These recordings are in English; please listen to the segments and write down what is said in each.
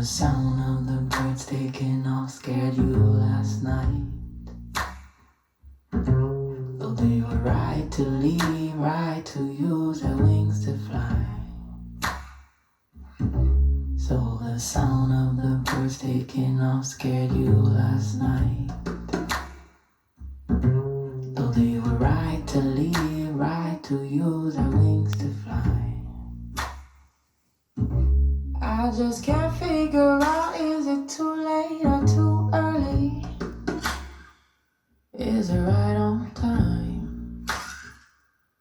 sound of the birds taking off scared you last night. Though they were right to leave, right to use their wings to fly. So the sound of the birds taking off scared you last night. Though they were right to leave, right to use their wings to fly. I just can't figure out, is it too late or too early? Is it right on time?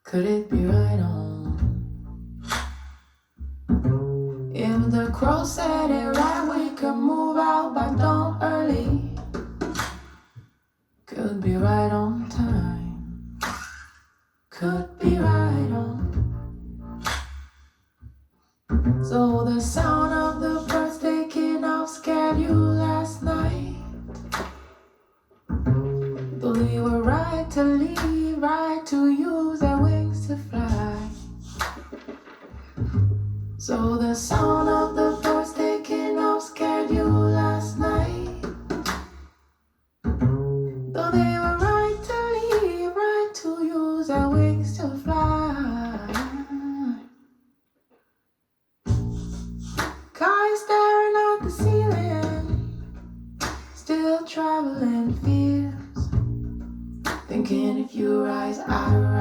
Could it be right on? If the crow said it right, we could move out by dawn early. Could be right on time. Could be right on. So the sound of the birds taking off scared you last night. Though they were right to leave, right to use their wings to fly. So the sound of the birds taking off scared you last night. Though they were right to leave, right to use their wings to fly. Car staring at the ceiling, still traveling fields. Thinking if you rise, I rise.